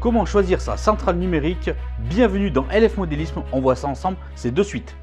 Comment choisir sa centrale numérique? Bienvenue dans LF Modélisme, on voit ça ensemble, c'est de suite.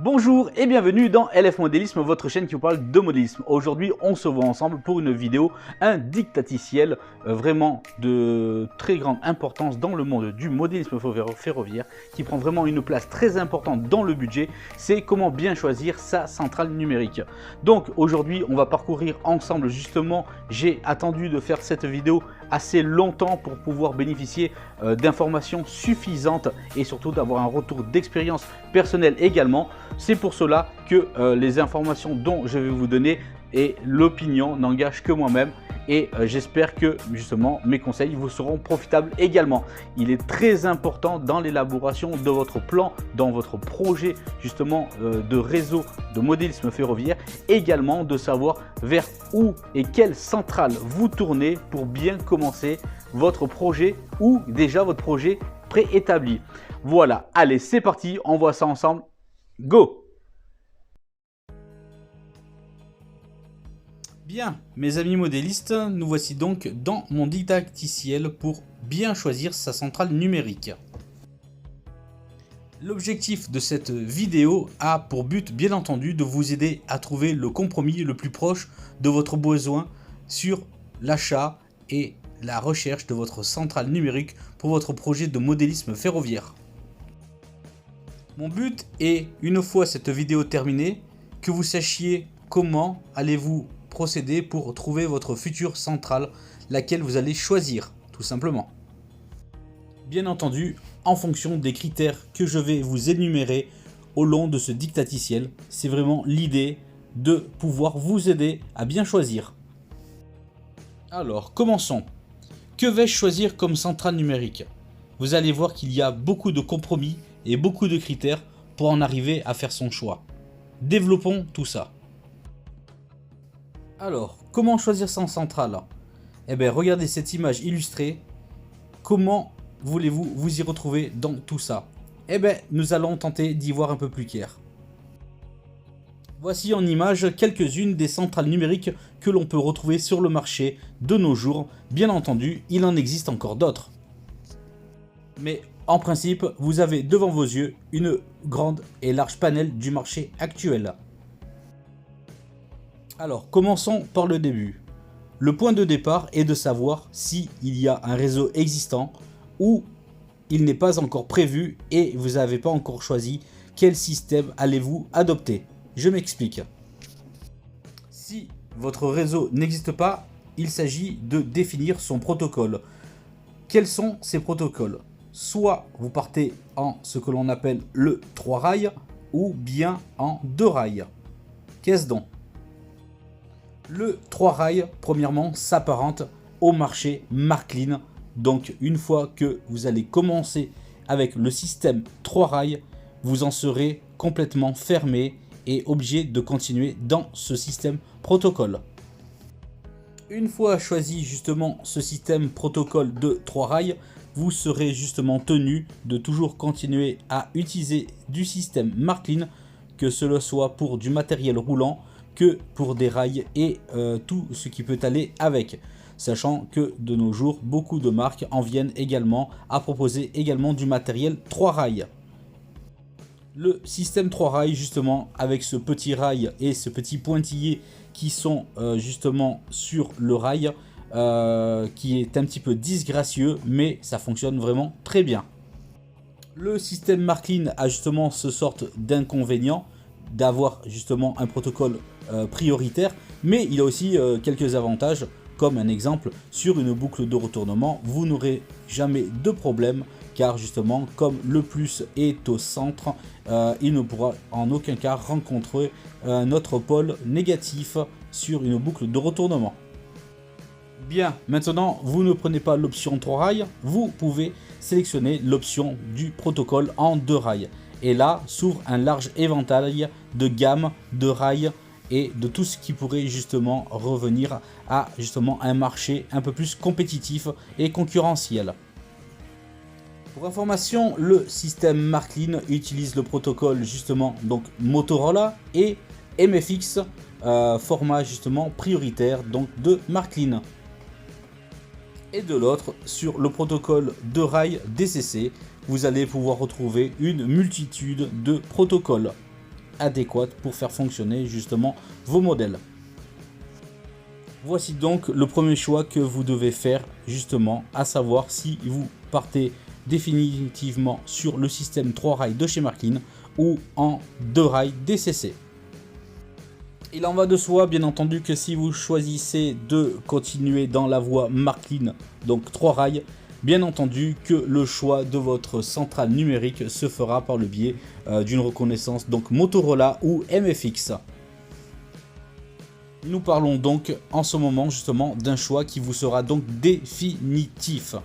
Bonjour et bienvenue dans LF Modélisme, votre chaîne qui vous parle de modélisme. Aujourd'hui, on se voit ensemble pour une vidéo, un dictaticiel vraiment de très grande importance dans le monde du modélisme ferroviaire, qui prend vraiment une place très importante dans le budget. C'est comment bien choisir sa centrale numérique. Donc aujourd'hui, on va parcourir ensemble justement, j'ai attendu de faire cette vidéo assez longtemps pour pouvoir bénéficier d'informations suffisantes et surtout d'avoir un retour d'expérience personnelle également. C'est pour cela que les informations dont je vais vous donner et l'opinion n'engagent que moi-même et j'espère que justement mes conseils vous seront profitables également. Il est très important dans l'élaboration de votre plan, dans votre projet justement de réseau de modélisme ferroviaire, également de savoir vers où et quelle centrale vous tournez pour bien commencer votre projet ou déjà votre projet préétabli. Voilà, allez c'est parti, on voit ça ensemble. Go! Bien, mes amis modélistes, nous voici donc dans mon didacticiel pour bien choisir sa centrale numérique. L'objectif de cette vidéo a pour but, bien entendu, de vous aider à trouver le compromis le plus proche de votre besoin sur l'achat et la recherche de votre centrale numérique pour votre projet de modélisme ferroviaire. Mon but est, une fois cette vidéo terminée, que vous sachiez comment allez-vous procéder pour trouver votre future centrale, laquelle vous allez choisir, tout simplement. Bien entendu, en fonction des critères que je vais vous énumérer au long de ce dictaticiel, c'est vraiment l'idée de pouvoir vous aider à bien choisir. Alors, commençons. Que vais-je choisir comme centrale numérique? Vous allez voir qu'il y a beaucoup de compromis et beaucoup de critères pour en arriver à faire son choix. Développons tout ça. Alors, comment choisir sa centrale? Eh bien, regardez cette image illustrée. Comment voulez-vous vous y retrouver dans tout ça? Eh bien, nous allons tenter d'y voir un peu plus clair. Voici en image quelques-unes des centrales numériques que l'on peut retrouver sur le marché de nos jours. Bien entendu, il en existe encore d'autres. Mais en principe, vous avez devant vos yeux une grande et large panel du marché actuel. Alors, commençons par le début. Le point de départ est de savoir s'il y a un réseau existant ou il n'est pas encore prévu et vous n'avez pas encore choisi quel système allez-vous adopter. Je m'explique. Si votre réseau n'existe pas, il s'agit de définir son protocole. Quels sont ces protocoles? Soit vous partez en ce que l'on appelle le 3 rails ou bien en 2 rails. Qu'est-ce donc? Le 3 rails, premièrement, s'apparente au marché Marklin. Donc, une fois que vous allez commencer avec le système 3 rails, vous en serez complètement fermé et obligé de continuer dans ce système protocole. Une fois choisi justement ce système protocole de 3 rails, vous serez justement tenu de toujours continuer à utiliser du système Marklin, que cela soit pour du matériel roulant, que pour des rails et tout ce qui peut aller avec. Sachant que de nos jours, beaucoup de marques en viennent également à proposer également du matériel 3 rails. Le système 3 rails justement avec ce petit rail et ce petit pointillé qui sont justement sur le rail qui est un petit peu disgracieux mais ça fonctionne vraiment très bien. Le système Marklin a justement ce sorte d'inconvénient d'avoir justement un protocole prioritaire, mais il a aussi quelques avantages, comme un exemple sur une boucle de retournement, vous n'aurez jamais de problème car justement comme le plus est au centre, il ne pourra en aucun cas rencontrer un autre pôle négatif sur une boucle de retournement. Bien, maintenant vous ne prenez pas l'option 3 rails, vous pouvez sélectionner l'option du protocole en 2 rails. Et là s'ouvre un large éventail de gamme de rails et de tout ce qui pourrait justement revenir à justement un marché un peu plus compétitif et concurrentiel. Pour information, le système Marklin utilise le protocole justement donc Motorola et MFX format justement prioritaire donc de Marklin. Et de l'autre, sur le protocole de rail DCC, vous allez pouvoir retrouver une multitude de protocoles adéquats pour faire fonctionner justement vos modèles. Voici donc le premier choix que vous devez faire justement, à savoir si vous partez définitivement sur le système 3 rails de chez Marklin ou en 2 rails DCC. Il en va de soi bien entendu que si vous choisissez de continuer dans la voie Marklin, donc 3 rails, bien entendu que le choix de votre centrale numérique se fera par le biais d'une reconnaissance donc Motorola ou MFX. Nous parlons donc en ce moment justement d'un choix qui vous sera donc définitif.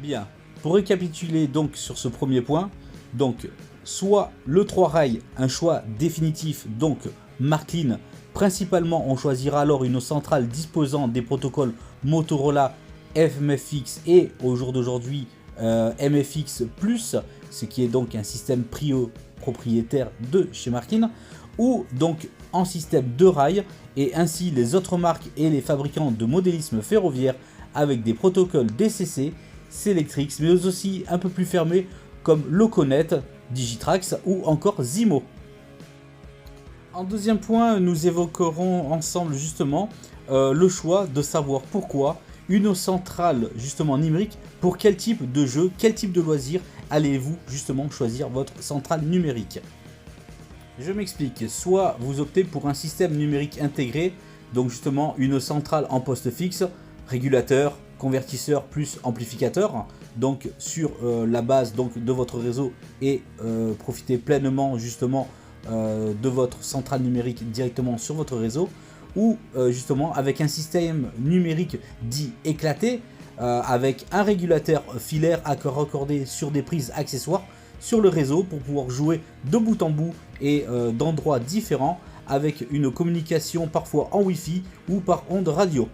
Bien, pour récapituler donc sur ce premier point, donc soit le 3 rails, un choix définitif donc Marklin, principalement on choisira alors une centrale disposant des protocoles Motorola, MFX et au jour d'aujourd'hui MFX+, ce qui est donc un système propriétaire de chez Marklin, ou donc en système de rails, et ainsi les autres marques et les fabricants de modélisme ferroviaire avec des protocoles DCC, Selectrix, mais aussi un peu plus fermés comme Loconet, Digitrax ou encore Zimo. En deuxième point, nous évoquerons ensemble justement le choix de savoir pourquoi une centrale justement numérique, pour quel type de jeu, quel type de loisir allez-vous justement choisir votre centrale numérique. Je m'explique, soit vous optez pour un système numérique intégré, donc justement une centrale en poste fixe, régulateur, convertisseur plus amplificateur, donc sur la base donc de votre réseau et profitez pleinement justement de votre centrale numérique directement sur votre réseau, ou justement avec un système numérique dit éclaté, avec un régulateur filaire à raccorder sur des prises accessoires sur le réseau pour pouvoir jouer de bout en bout et d'endroits différents, avec une communication parfois en Wi-Fi ou par onde radio.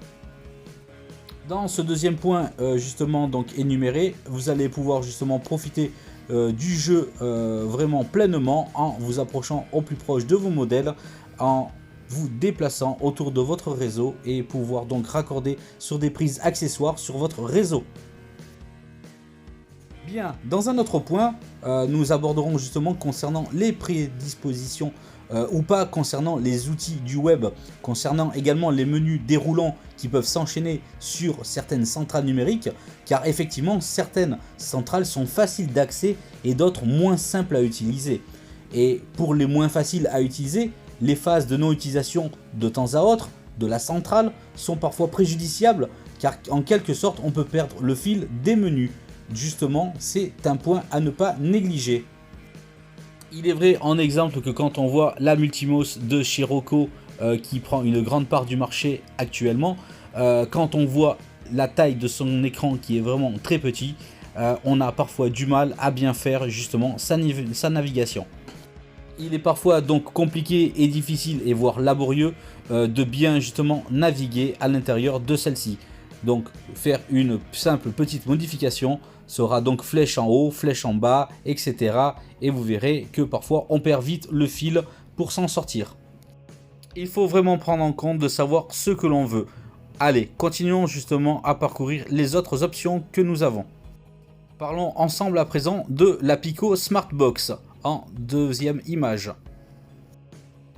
Dans ce deuxième point justement donc énuméré, vous allez pouvoir justement profiter du jeu vraiment pleinement en vous approchant au plus proche de vos modèles, en vous déplaçant autour de votre réseau et pouvoir donc raccorder sur des prises accessoires sur votre réseau. Bien, dans un autre point, nous aborderons justement concernant les prédispositions ou pas concernant les outils du web, concernant également les menus déroulants qui peuvent s'enchaîner sur certaines centrales numériques, car effectivement certaines centrales sont faciles d'accès et d'autres moins simples à utiliser. Et pour les moins faciles à utiliser, les phases de non-utilisation de temps à autre de la centrale sont parfois préjudiciables, car en quelque sorte on peut perdre le fil des menus. Justement, c'est un point à ne pas négliger. Il est vrai en exemple que quand on voit la Multimos de chez Roku qui prend une grande part du marché actuellement, quand on voit la taille de son écran qui est vraiment très petit, on a parfois du mal à bien faire justement sa navigation. Il est parfois donc compliqué et difficile et voire laborieux de bien justement naviguer à l'intérieur de celle-ci. Donc faire une simple petite modification sera donc flèche en haut, flèche en bas, etc. Et vous verrez que parfois on perd vite le fil pour s'en sortir. Il faut vraiment prendre en compte de savoir ce que l'on veut. Allez, continuons justement à parcourir les autres options que nous avons. Parlons ensemble à présent de la Pico Smartbox en deuxième image.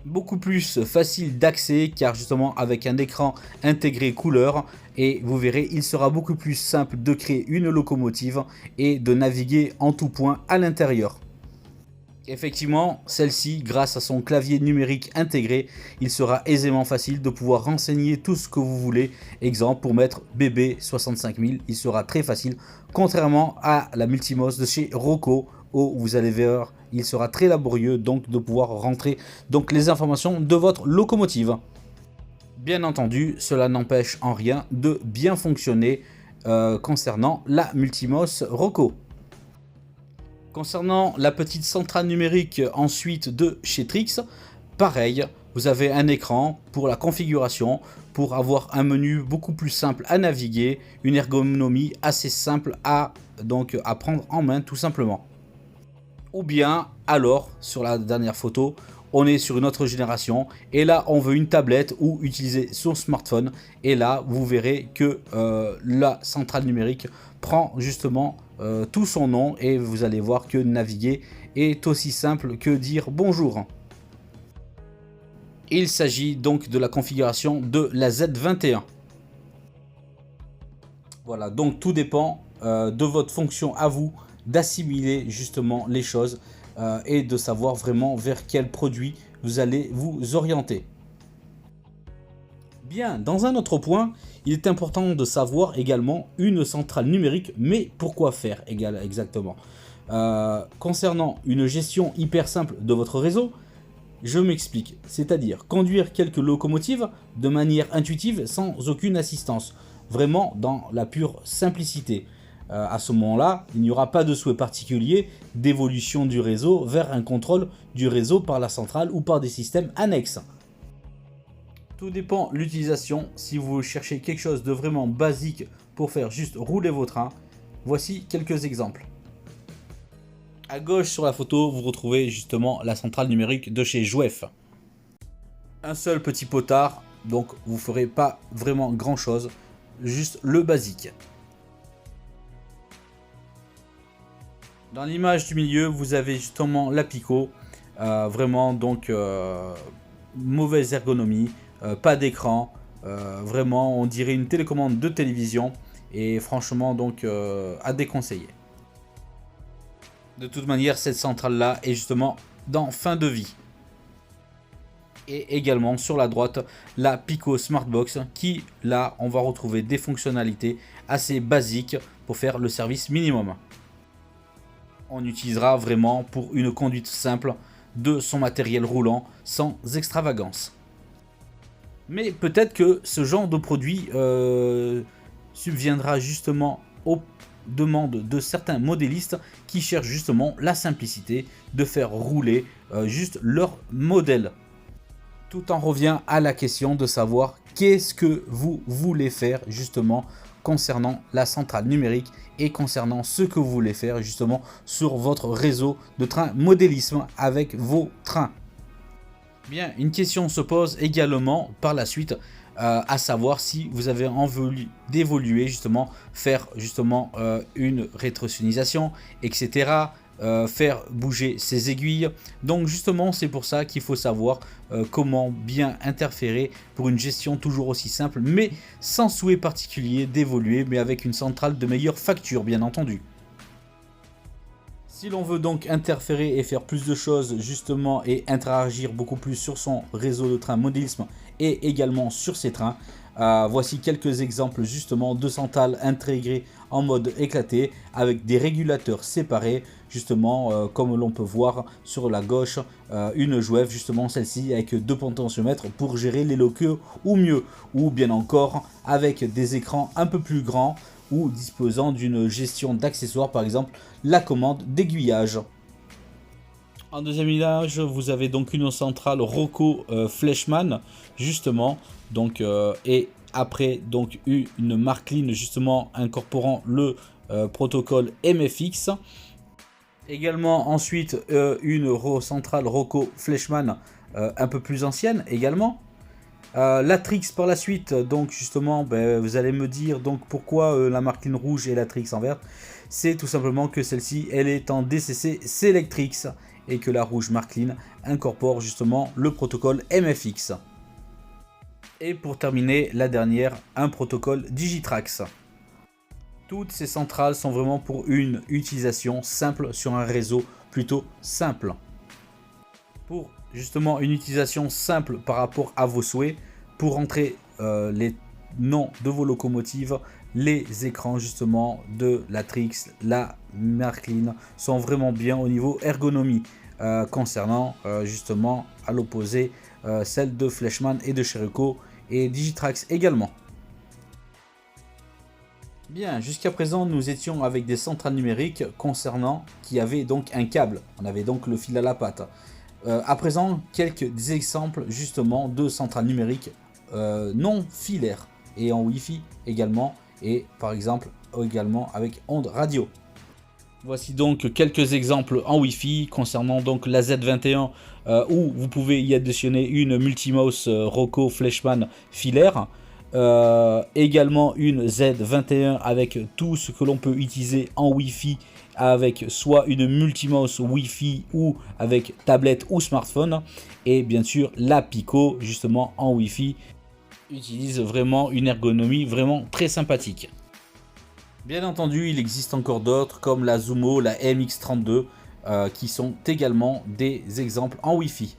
Beaucoup plus facile d'accès car justement avec un écran intégré couleur, et vous verrez il sera beaucoup plus simple de créer une locomotive et de naviguer en tout point à l'intérieur. Effectivement, celle-ci, grâce à son clavier numérique intégré, il sera aisément facile de pouvoir renseigner tout ce que vous voulez. Exemple, pour mettre BB 65000, il sera très facile, contrairement à la Multimos de chez Roku, où vous allez voir, il sera très laborieux donc de pouvoir rentrer donc les informations de votre locomotive. Bien entendu, cela n'empêche en rien de bien fonctionner concernant la Multimos Roku. Concernant la petite centrale numérique ensuite de chez Trix, pareil, vous avez un écran pour la configuration, pour avoir un menu beaucoup plus simple à naviguer, une ergonomie assez simple à prendre en main tout simplement. Ou bien alors, sur la dernière photo, on est sur une autre génération. Et là, on veut une tablette ou utiliser son smartphone. Et là, vous verrez que la centrale numérique prend justement tout son nom. Et vous allez voir que naviguer est aussi simple que dire bonjour. Il s'agit donc de la configuration de la Z21. Voilà, donc tout dépend de votre fonction à vous d'assimiler justement les choses et de savoir vraiment vers quel produit vous allez vous orienter. Bien, dans un autre point, il est important de savoir également une centrale numérique, mais pourquoi faire exactement concernant une gestion hyper simple de votre réseau, je m'explique, c'est-à-dire conduire quelques locomotives de manière intuitive sans aucune assistance, vraiment dans la pure simplicité. À ce moment-là, il n'y aura pas de souhait particulier d'évolution du réseau vers un contrôle du réseau par la centrale ou par des systèmes annexes. Tout dépend de l'utilisation. Si vous cherchez quelque chose de vraiment basique pour faire juste rouler vos trains, voici quelques exemples. À gauche sur la photo, vous retrouvez justement la centrale numérique de chez Jouef. Un seul petit potard, donc vous ne ferez pas vraiment grand chose, juste le basique. Dans l'image du milieu, vous avez justement la Pico, vraiment donc mauvaise ergonomie, pas d'écran, vraiment on dirait une télécommande de télévision et franchement donc à déconseiller. De toute manière, cette centrale-là est justement dans fin de vie. Et également sur la droite, la Pico Smartbox qui, là, on va retrouver des fonctionnalités assez basiques pour faire le service minimum. On utilisera vraiment pour une conduite simple de son matériel roulant sans extravagance. Mais peut-être que ce genre de produit subviendra justement aux demandes de certains modélistes qui cherchent justement la simplicité de faire rouler juste leur modèle. Tout en revient à la question de savoir qu'est-ce que vous voulez faire justement concernant la centrale numérique et concernant ce que vous voulez faire justement sur votre réseau de train modélisme avec vos trains. Bien, une question se pose également par la suite, à savoir si vous avez envie d'évoluer justement, faire justement une rétrosonisation, etc. Faire bouger ses aiguilles. Donc justement c'est pour ça qu'il faut savoir comment bien interférer pour une gestion toujours aussi simple, mais sans souhait particulier d'évoluer, mais avec une centrale de meilleure facture bien entendu. Si l'on veut donc interférer et faire plus de choses justement et interagir beaucoup plus sur son réseau de train modélisme et également sur ses trains, voici quelques exemples justement de centrales intégrées en mode éclaté avec des régulateurs séparés justement comme l'on peut voir sur la gauche, une Jouef justement celle-ci avec deux potentiomètres pour gérer les locaux ou mieux, ou bien encore avec des écrans un peu plus grands ou disposant d'une gestion d'accessoires, par exemple la commande d'aiguillage. En deuxième image, vous avez donc une centrale Roku Fleischmann justement, donc et après donc une Marklin justement incorporant le protocole MFX. Également ensuite une centrale Roku Fleischmann un peu plus ancienne également. L'Atrix par la suite, donc justement vous allez me dire donc pourquoi la Marklin rouge et l'Atrix en vert. C'est tout simplement que celle-ci elle est en DCC Selectrix et que la rouge Marklin incorpore justement le protocole MFX. Et pour terminer la dernière, un protocole Digitrax. Toutes ces centrales sont vraiment pour une utilisation simple sur un réseau plutôt simple. Pour justement une utilisation simple par rapport à vos souhaits, pour entrer les noms de vos locomotives, les écrans justement de l'Atrix, la Marklin sont vraiment bien au niveau ergonomie, concernant justement à l'opposé celle de Fleischmann et de Sherco et Digitrax également. Bien, jusqu'à présent nous étions avec des centrales numériques concernant qui avaient donc un câble, on avait donc le fil à la patte. À présent, quelques exemples justement de centrales numériques non filaires et en Wi-Fi également, et par exemple également avec ondes radio. Voici donc quelques exemples en Wi-Fi concernant donc la Z21 où vous pouvez y additionner une multimouse Roku Fleshman filaire. Également une Z21 avec tout ce que l'on peut utiliser en Wi-Fi avec soit une multimouse Wi-Fi ou avec tablette ou smartphone. Et bien sûr la Pico justement en Wi-Fi utilise vraiment une ergonomie vraiment très sympathique. Bien entendu, il existe encore d'autres comme la Zumo, la MX32 qui sont également des exemples en Wi-Fi.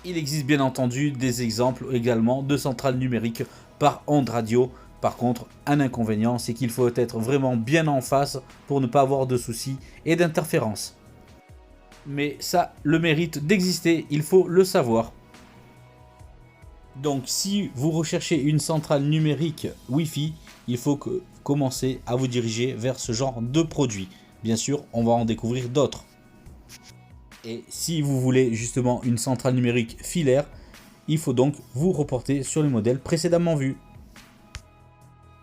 Il existe bien entendu des exemples également de centrales numériques par ondes radio. Par contre, un inconvénient, c'est qu'il faut être vraiment bien en face pour ne pas avoir de soucis et d'interférences. Mais ça, le mérite d'exister, il faut le savoir. Donc si vous recherchez une centrale numérique Wi-Fi, il faut commencer à vous diriger vers ce genre de produit. Bien sûr, on va en découvrir d'autres. Et si vous voulez justement une centrale numérique filaire, il faut donc vous reporter sur le modèle précédemment vu.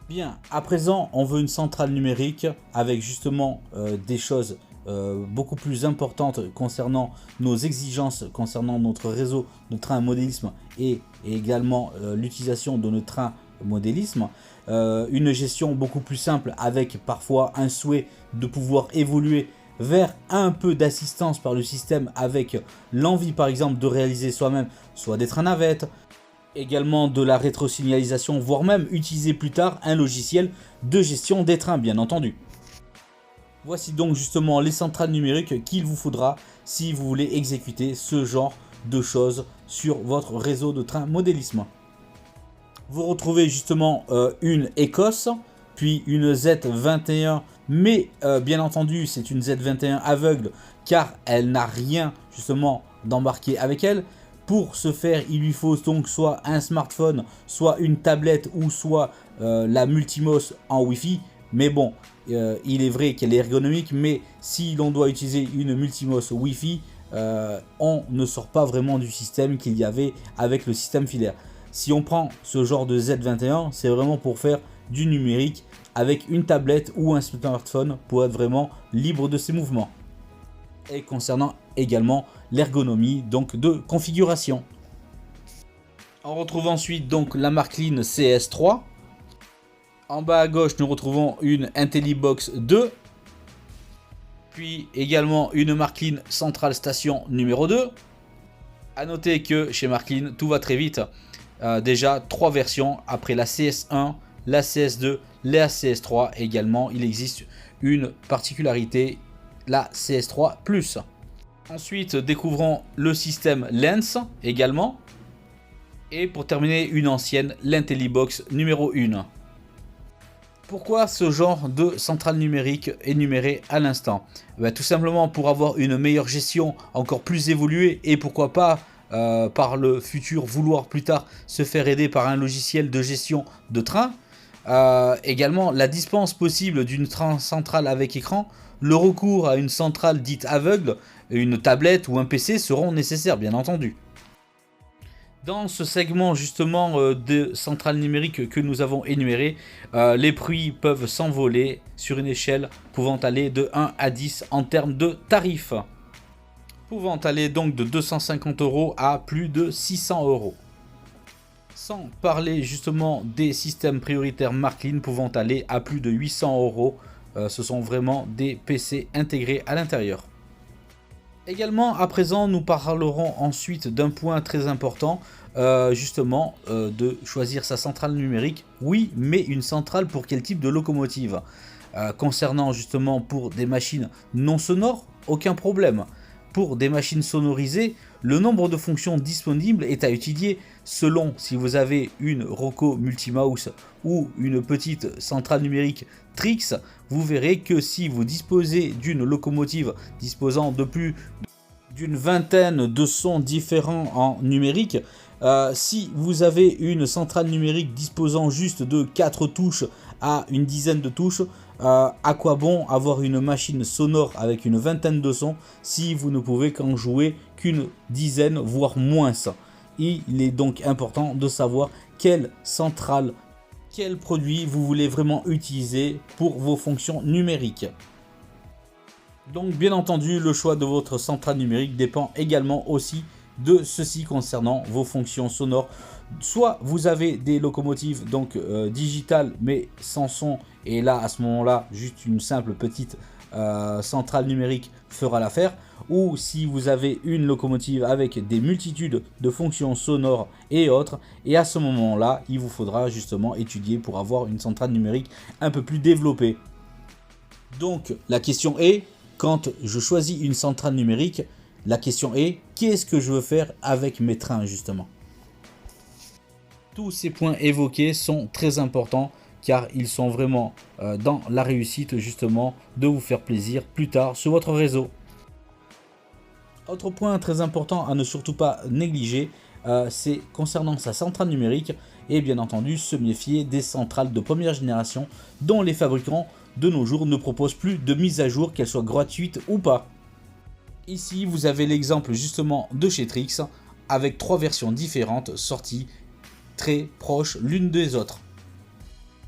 Bien, à présent, on veut une centrale numérique avec justement des choses beaucoup plus importantes concernant nos exigences, concernant notre réseau de train modélisme et également l'utilisation de nos trains modélisme. Une gestion beaucoup plus simple avec parfois un souhait de pouvoir évoluer vers un peu d'assistance par le système avec l'envie par exemple de réaliser soi-même soit des trains navettes, également de la rétrosignalisation, voire même utiliser plus tard un logiciel de gestion des trains bien entendu. Voici donc justement les centrales numériques qu'il vous faudra si vous voulez exécuter ce genre de choses sur votre réseau de train modélisme. Vous retrouvez justement une Ecos, puis une Z21, mais bien entendu c'est une Z21 aveugle car elle n'a rien justement d'embarqué avec elle. Pour ce faire, il lui faut donc soit un smartphone, soit une tablette ou soit la multimouse en Wi-Fi. Mais bon, il est vrai qu'elle est ergonomique, mais si l'on doit utiliser une multimouse Wi-Fi, on ne sort pas vraiment du système qu'il y avait avec le système filaire. Si on prend ce genre de Z21, c'est vraiment pour faire du numérique avec une tablette ou un smartphone pour être vraiment libre de ses mouvements. Et concernant également l'ergonomie donc de configuration. On retrouve ensuite donc la Markline CS3. En bas à gauche, nous retrouvons une IntelliBox 2. Puis également une Markline Central Station numéro 2. A noter que chez Markline, tout va très vite. Déjà 3 versions après la CS1, la CS2, la CS3. Également, il existe une particularité, la CS3 Plus. Ensuite, découvrons le système Lens également. Et pour terminer, une ancienne, l'IntelliBox numéro 1. Pourquoi ce genre de centrale numérique énumérée à l'instant? Tout simplement pour avoir une meilleure gestion encore plus évoluée et pourquoi pas par le futur vouloir plus tard se faire aider par un logiciel de gestion de train. Également la dispense possible d'une centrale avec écran, le recours à une centrale dite aveugle, une tablette ou un PC seront nécessaires bien entendu. Dans ce segment justement de centrales numériques que nous avons énuméré, les prix peuvent s'envoler sur une échelle pouvant aller de 1 à 10 en termes de tarifs. Pouvant aller donc de 250 € à plus de 600 €. Sans parler justement des systèmes prioritaires Markline pouvant aller à plus de 800 €. Ce sont vraiment des PC intégrés à l'intérieur. Également, à présent, nous parlerons ensuite d'un point très important, justement, de choisir sa centrale numérique. Oui, mais une centrale pour quel type de locomotive? Concernant justement pour des machines non sonores, aucun problème. Pour des machines sonorisées, le nombre de fonctions disponibles est à étudier selon si vous avez une Roku Multimouse ou une petite centrale numérique Trix. Vous verrez que si vous disposez d'une locomotive disposant de plus d'une vingtaine de sons différents en numérique, si vous avez une centrale numérique disposant juste de 4 touches à une dizaine de touches, à quoi bon avoir une machine sonore avec une vingtaine de sons si vous ne pouvez qu'en jouer qu'une dizaine voire moins. Il est donc important de savoir quelle centrale, quel produit vous voulez vraiment utiliser pour vos fonctions numériques. Donc bien entendu, le choix de votre centrale numérique dépend également aussi de ceci concernant vos fonctions sonores. Soit vous avez des locomotives donc digitales mais sans son, et là à ce moment-là juste une simple petite centrale numérique fera l'affaire. Ou si vous avez une locomotive avec des multitudes de fonctions sonores et autres, et à ce moment-là il vous faudra justement étudier pour avoir une centrale numérique un peu plus développée. Donc la question est, quand je choisis une centrale numérique, la question est, qu'est-ce que je veux faire avec mes trains justement? Tous ces points évoqués sont très importants car ils sont vraiment dans la réussite justement de vous faire plaisir plus tard sur votre réseau. Autre point très important à ne surtout pas négliger, c'est concernant sa centrale numérique, et bien entendu se méfier des centrales de première génération dont les fabricants de nos jours ne proposent plus de mise à jour, qu'elles soient gratuites ou pas. Ici vous avez l'exemple justement de chez Trix avec 3 versions différentes sorties très proches l'une des autres.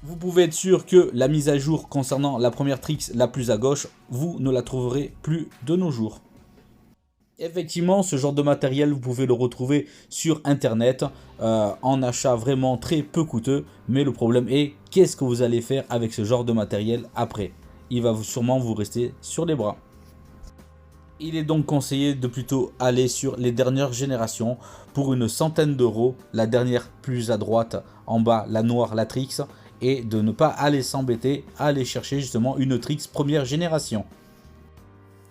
Vous pouvez être sûr que la mise à jour concernant la première Trix la plus à gauche, vous ne la trouverez plus de nos jours. Effectivement, ce genre de matériel, vous pouvez le retrouver sur internet en achat vraiment très peu coûteux. Mais le problème est, qu'est-ce que vous allez faire avec ce genre de matériel après? Il va sûrement vous rester sur les bras. Il est donc conseillé de plutôt aller sur les dernières générations pour une centaine d'euros. La dernière plus à droite, en bas, la noire, la Trix. Et de ne pas aller s'embêter à aller chercher justement une Trix première génération.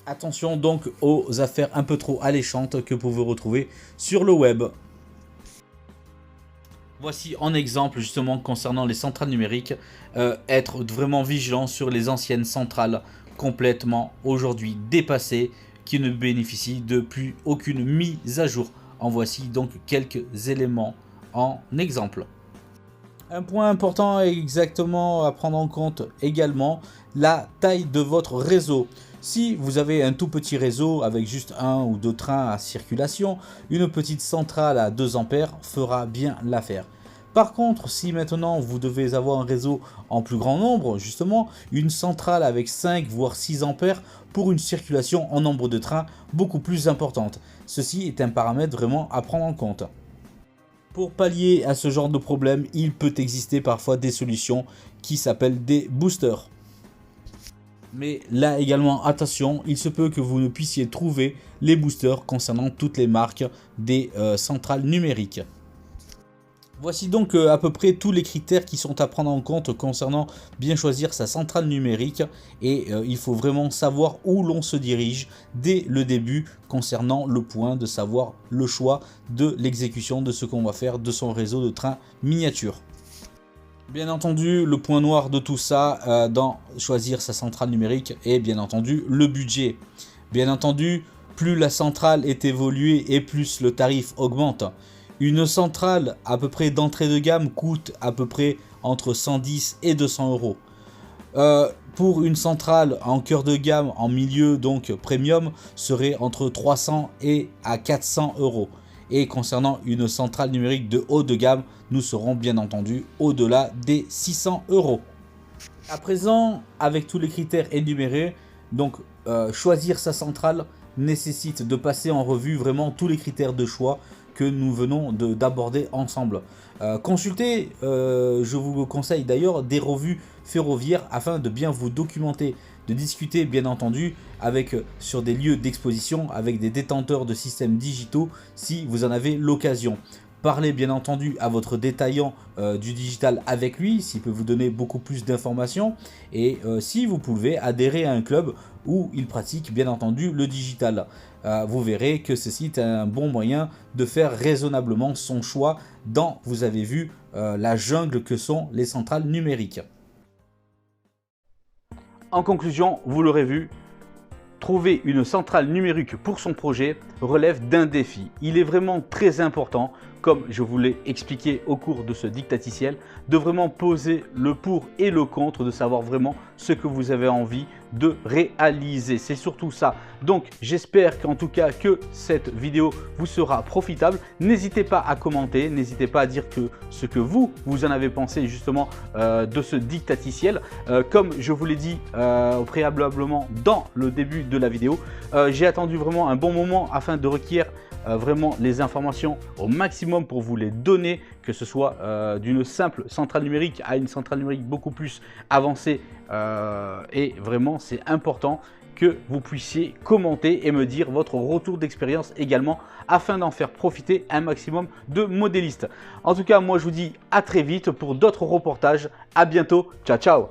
Attention donc aux affaires un peu trop alléchantes que vous pouvez retrouver sur le web. Voici un exemple justement concernant les centrales numériques. Être vraiment vigilant sur les anciennes centrales complètement aujourd'hui dépassées qui ne bénéficient de plus aucune mise à jour. En voici donc quelques éléments en exemple. Un point important exactement à prendre en compte également, la taille de votre réseau. Si vous avez un tout petit réseau avec juste 1 ou 2 trains à circulation, une petite centrale à 2 ampères fera bien l'affaire. Par contre, si maintenant vous devez avoir un réseau en plus grand nombre, justement, une centrale avec 5 voire 6 ampères pour une circulation en nombre de trains beaucoup plus importante. Ceci est un paramètre vraiment à prendre en compte. Pour pallier à ce genre de problème, il peut exister parfois des solutions qui s'appellent des boosters. Mais là également, attention, il se peut que vous ne puissiez trouver les boosters concernant toutes les marques des centrales numériques. Voici donc à peu près tous les critères qui sont à prendre en compte concernant bien choisir sa centrale numérique. Et il faut vraiment savoir où l'on se dirige dès le début concernant le point de savoir le choix de l'exécution de ce qu'on va faire de son réseau de trains miniature. Bien entendu, le point noir de tout ça dans choisir sa centrale numérique est bien entendu le budget. Bien entendu, plus la centrale est évoluée et plus le tarif augmente. Une centrale à peu près d'entrée de gamme coûte à peu près entre 110 et 200 euros. Pour une centrale en cœur de gamme, en milieu donc premium, serait entre 300 et à 400 euros. Et concernant une centrale numérique de haut de gamme, nous serons bien entendu au-delà des 600 euros. À présent, avec tous les critères énumérés, donc choisir sa centrale nécessite de passer en revue vraiment tous les critères de choix que nous venons d'aborder ensemble. Consultez, je vous conseille d'ailleurs des revues ferroviaires afin de bien vous documenter, de discuter bien entendu sur des lieux d'exposition avec des détenteurs de systèmes digitaux si vous en avez l'occasion. Parlez bien entendu à votre détaillant du digital avec lui, s'il peut vous donner beaucoup plus d'informations. Et si vous pouvez adhérer à un club où il pratique bien entendu le digital. Vous verrez que ceci est un bon moyen de faire raisonnablement son choix dans, vous avez vu, la jungle que sont les centrales numériques. En conclusion, vous l'aurez vu, trouver une centrale numérique pour son projet relève d'un défi. Il est vraiment très important comme je vous l'ai expliqué au cours de ce dictaticiel, de vraiment poser le pour et le contre, de savoir vraiment ce que vous avez envie de réaliser. C'est surtout ça. Donc j'espère qu'en tout cas que cette vidéo vous sera profitable. N'hésitez pas à commenter, n'hésitez pas à dire ce que vous en avez pensé justement de ce dictaticiel. Comme je vous l'ai dit préalablement dans le début de la vidéo, j'ai attendu vraiment un bon moment afin de requérir vraiment les informations au maximum pour vous les donner, que ce soit d'une simple centrale numérique à une centrale numérique beaucoup plus avancée, et vraiment c'est important que vous puissiez commenter et me dire votre retour d'expérience également afin d'en faire profiter un maximum de modélistes. En tout cas, moi je vous dis à très vite pour d'autres reportages. À bientôt, ciao ciao.